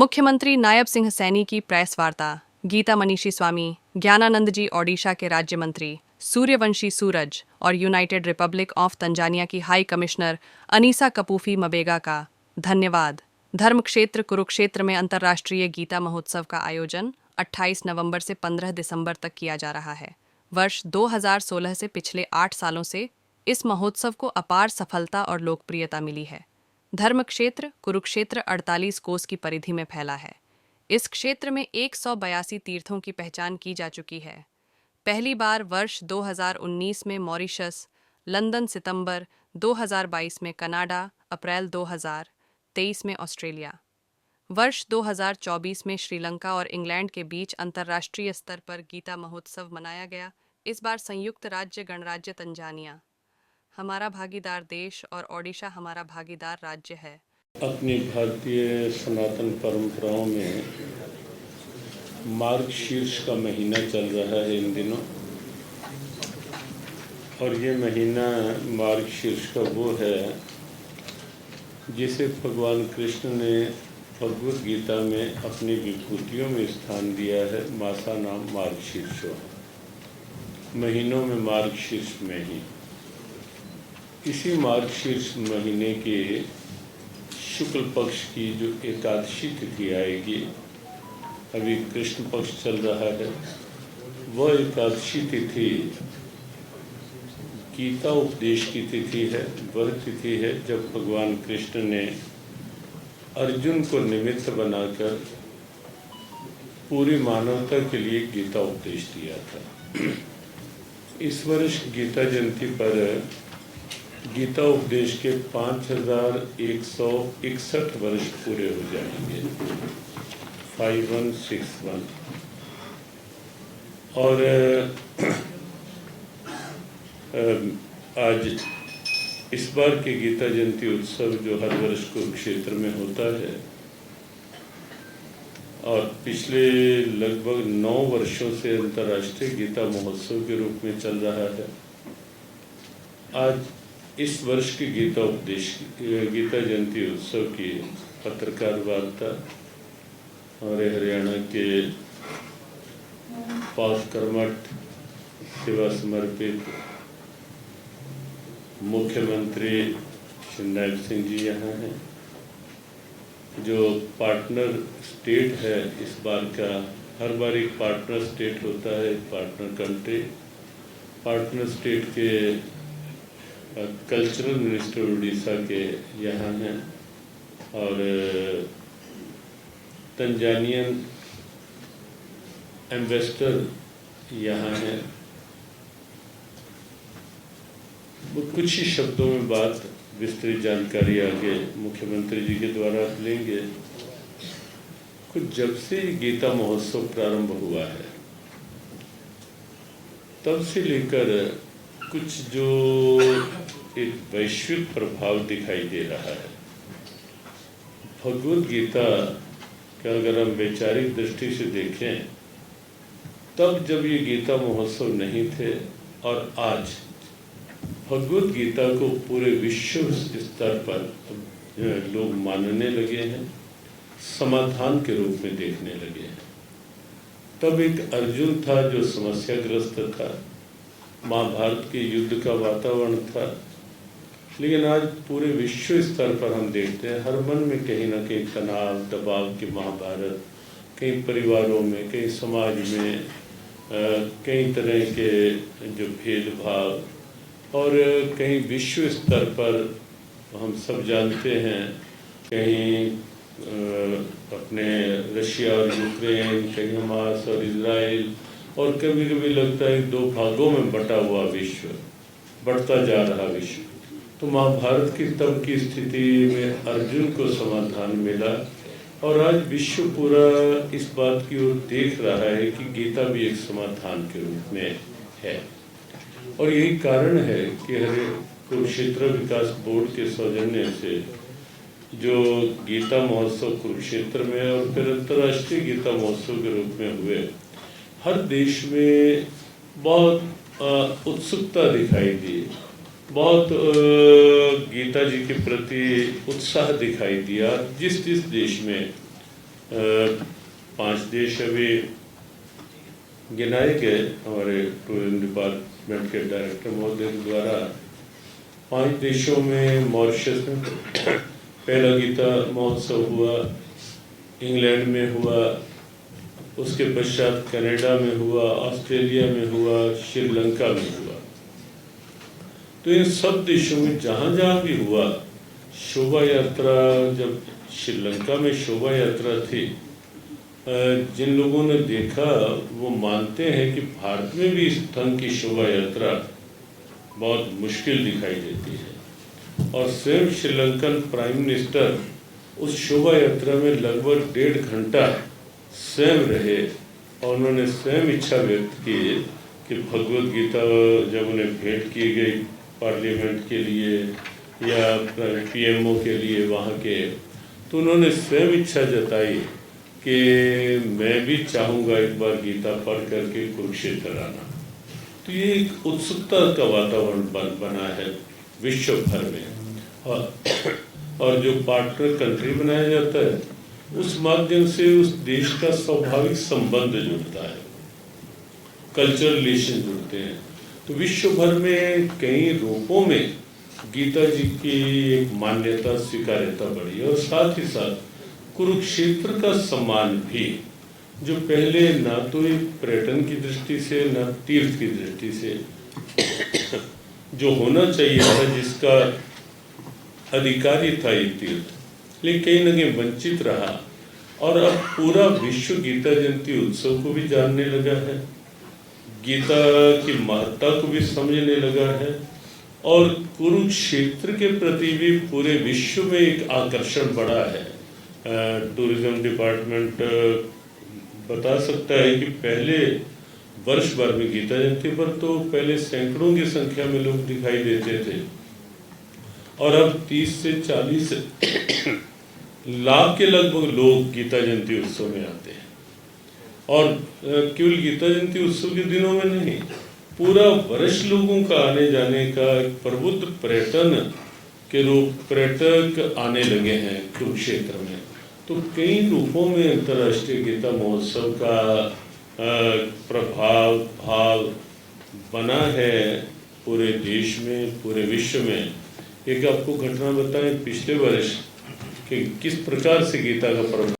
मुख्यमंत्री नायब सिंह सैनी की प्रेस वार्ता। गीता मनीषी स्वामी, ज्ञानानंद जी ओडिशा के राज्य मंत्री, सूर्यवंशी सूरज और यूनाइटेड रिपब्लिक ऑफ तंजानिया की हाई कमिश्नर अनीसा कपूफी मबेगा का धन्यवाद। धर्म क्षेत्र कुरुक्षेत्र में अंतर्राष्ट्रीय गीता महोत्सव का आयोजन 28 नवंबर से 15 दिसंबर तक किया जा रहा है। वर्ष 2016 से पिछले 8 सालों से इस महोत्सव को अपार सफलता और लोकप्रियता मिली है। धर्म क्षेत्र कुरुक्षेत्र 48 कोस की परिधि में फैला है। इस क्षेत्र में 182 तीर्थों की पहचान की जा चुकी है। पहली बार वर्ष 2019 में मॉरिशस, लंदन सितंबर 2022 में कनाडा, अप्रैल 2023 में ऑस्ट्रेलिया, वर्ष 2024 में श्रीलंका और इंग्लैंड के बीच अंतर्राष्ट्रीय स्तर पर गीता महोत्सव मनाया गया। इस बार संयुक्त राज्य गणराज्य तंजानिया हमारा भागीदार देश और ओडिशा हमारा भागीदार राज्य है। अपनी भारतीय सनातन परंपराओं में मार्गशीर्ष का महीना चल रहा है इन दिनों, और ये महीना मार्गशीर्ष का वो है जिसे भगवान कृष्ण ने भगवद गीता में अपनी विभूतियों में स्थान दिया है। मासा नाम मार्गशीर्ष, महीनों में मार्गशीर्ष में ही इसी मार्गशीर्ष महीने के शुक्ल पक्ष की जो एकादशी तिथि आएगी, अभी कृष्ण पक्ष चल रहा है, वह एकादशी तिथि गीता उपदेश की तिथि है। वह तिथि है जब भगवान कृष्ण ने अर्जुन को निमित्त बनाकर पूरी मानवता के लिए गीता उपदेश दिया था। इस वर्ष गीता जयंती पर गीता उपदेश के 5161 वर्ष पूरे हो जाएंगे, 5161। और आज इस बार के गीता जयंती उत्सव जो हर वर्ष कुरुक्षेत्र में होता है और पिछले लगभग 9 वर्षों से अंतर्राष्ट्रीय गीता महोत्सव के रूप में चल रहा है। आज इस वर्ष की गीता जयंती उत्सव की पत्रकार वार्ता हमारे हरियाणा के पास कर्मठ सेवा समर्पित मुख्यमंत्री श्री नायब सिंह जी यहाँ हैं, जो पार्टनर स्टेट है इस बार का। हर बार एक पार्टनर स्टेट होता है, पार्टनर कंट्री। पार्टनर स्टेट के कल्चरल मिनिस्टर उड़ीसा के यहाँ हैं और तंजानियन एम्बेसडर यहाँ हैं। वो कुछ ही शब्दों में बात विस्तृत जानकारी आगे मुख्यमंत्री जी के द्वारा लेंगे। कुछ जब से गीता महोत्सव प्रारंभ हुआ है तब से लेकर कुछ जो एक वैश्विक प्रभाव दिखाई दे रहा है। भगवद गीता का अगर हम वैचारिक दृष्टि से देखें, तब जब ये गीता महोत्सव नहीं थे और आज भगवद गीता को पूरे विश्व स्तर पर लोग मानने लगे हैं, समाधान के रूप में देखने लगे हैं। तब एक अर्जुन था जो समस्याग्रस्त था, महाभारत के युद्ध का वातावरण था, लेकिन आज पूरे विश्व स्तर पर हम देखते हैं हर मन में कहीं ना कहीं तनाव दबाव के महाभारत, कई परिवारों में, कई समाज में कई तरह के जो भेदभाव, और कहीं विश्व स्तर पर हम सब जानते हैं कहीं अपने रशिया और यूक्रेन, कहीं हमास और इजराइल, और कभी कभी लगता है 2 भागों में बटा हुआ विश्व, बढ़ता जा रहा विश्व। तो महाभारत की तब की स्थिति में अर्जुन को समाधान मिला और आज विश्व पूरा इस बात की ओर देख रहा है कि गीता भी एक समाधान के रूप में है। और यही कारण है कि कुरुक्षेत्र विकास बोर्ड के सौजन्य से जो गीता महोत्सव कुरुक्षेत्र में और फिर अंतर्राष्ट्रीय गीता महोत्सव के रूप में हुए, हर देश में बहुत उत्सुकता दिखाई दी, बहुत गीता जी के प्रति उत्साह दिखाई दिया। जिस जिस देश में 5 देश अभी गिनाए गए हमारे टूरिज्म डिपार्टमेंट के डायरेक्टर महोदय द्वारा। 5 देशों में मॉरिशस में पहला गीता महोत्सव हुआ, इंग्लैंड में हुआ, उसके पश्चात कनाडा में हुआ, ऑस्ट्रेलिया में हुआ, श्रीलंका में हुआ। तो इन सब देशों में जहाँ जहाँ भी हुआ, शोभा यात्रा, जब श्रीलंका में शोभा यात्रा थी, जिन लोगों ने देखा वो मानते हैं कि भारत में भी इस ढंग की शोभा यात्रा बहुत मुश्किल दिखाई देती है। और स्वयं श्रीलंकन प्राइम मिनिस्टर उस शोभा यात्रा में लगभग 1.5 घंटा स्वयं रहे और उन्होंने स्वयं इच्छा व्यक्त की कि भगवत गीता जब उन्हें भेंट की गई पार्लियामेंट के लिए या पीएमओ के लिए वहाँ के, तो उन्होंने स्वयं इच्छा जताई कि मैं भी चाहूँगा एक बार गीता पढ़ करके कुरुक्षेत्र आना। तो ये एक उत्सुकता का वातावरण बना है विश्व भर में। और जो पार्टनर कंट्री बनाया जाता है, उस माध्यम से उस देश का स्वाभाविक संबंध जुड़ता है, कल्चरल रिलेशन जुड़ते हैं। तो विश्व भर में कई रूपों में गीता जी की एक मान्यता, स्वीकार्यता बढ़ी और साथ ही साथ कुरुक्षेत्र का सम्मान भी, जो पहले ना तो एक पर्यटन की दृष्टि से न तीर्थ की दृष्टि से जो होना चाहिए था, जिसका अधिकारी था ये तीर्थ, लेकिन कहीं न कहीं वंचित रहा। और अब पूरा विश्व गीता जयंती उत्सव को भी जानने लगा है, गीता की महत्ता को भी समझने लगा है और कुरुक्षेत्र के प्रति भी पूरे विश्व में एक आकर्षण बढ़ा है। टूरिज्म डिपार्टमेंट बता सकता है कि पहले वर्ष भर में गीता जयंती पर तो पहले सैकड़ों की संख्या में लोग दिखाई देते थे और अब 30 से 40 लाख के लगभग लोग गीता जयंती उत्सव में आते हैं। और केवल गीता जयंती उत्सव के दिनों में नहीं, पूरा वर्ष लोगों का आने जाने का एक प्रबुद्ध पर्यटन के रूप पर्यटक आने लगे हैं कुरुक्षेत्र में। तो कई रूपों में अंतर्राष्ट्रीय गीता महोत्सव का प्रभाव भाव बना है पूरे देश में, पूरे विश्व में। एक आपको घटना बताएं, पिछले वर्ष कि किस प्रकार से गीता का प्रभाव